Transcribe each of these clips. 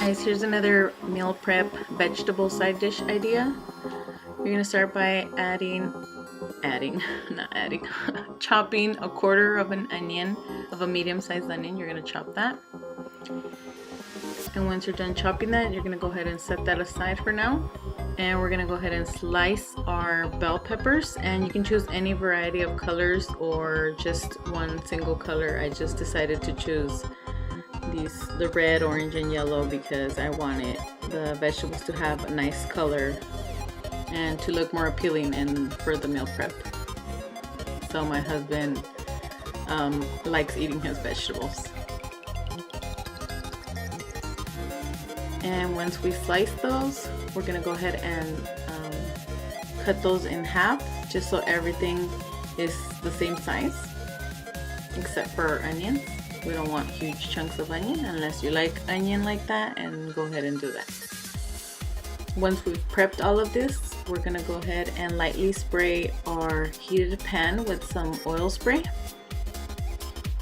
Guys, here's another meal prep vegetable side dish idea. You're gonna start by chopping a quarter of an onion, of a medium-sized onion. You're gonna chop that. And once you're done chopping that, you're gonna go ahead and set that aside for now. And we're gonna go ahead and slice our bell peppers, and you can choose any variety of colors or just one single color. I just decided to choose the red, orange, and yellow because I wanted the vegetables to have a nice color and to look more appealing for the meal prep. So my husband likes eating his vegetables. And once we slice those, we're gonna go ahead and cut those in half just so everything is the same size except for our onions. We don't want huge chunks of onion unless you like onion like that, and go ahead and do that. Once we've prepped all of this, we're gonna go ahead and lightly spray our heated pan with some oil spray.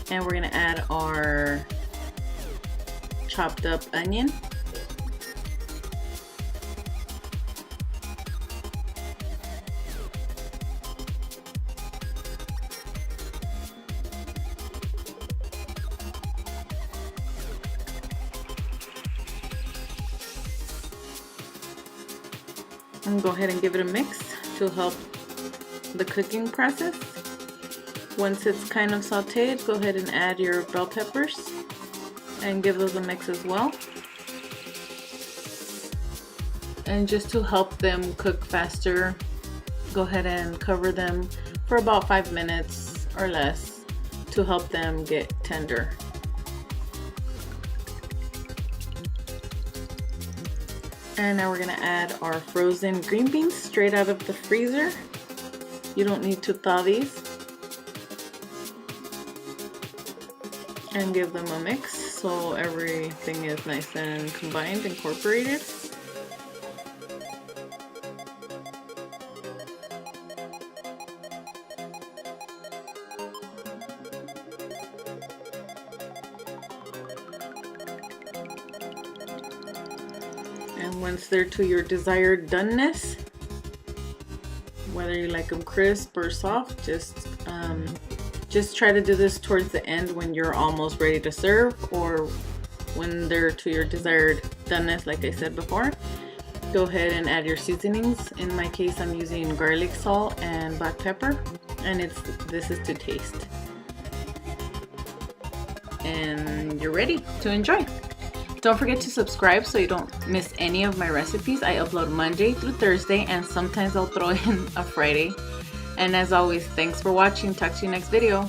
And we're gonna add our chopped up onion. And go ahead and give it a mix to help the cooking process. Once it's kind of sauteed, go ahead and add your bell peppers and give those a mix as well. And just to help them cook faster, go ahead and cover them for about 5 minutes or less to help them get tender. And now we're gonna add our frozen green beans straight out of the freezer. You don't need to thaw these. And give them a mix so everything is nice and combined, incorporated. And once they're to your desired doneness, whether you like them crisp or soft, just try to do this towards the end when you're almost ready to serve, or when they're to your desired doneness, like I said before. Go ahead and add your seasonings. In my case, I'm using garlic salt and black pepper, and this is to taste. And you're ready to enjoy. Don't forget to subscribe so you don't miss any of my recipes. I upload Monday through Thursday, and sometimes I'll throw in a Friday. And as always, thanks for watching. Talk to you next video.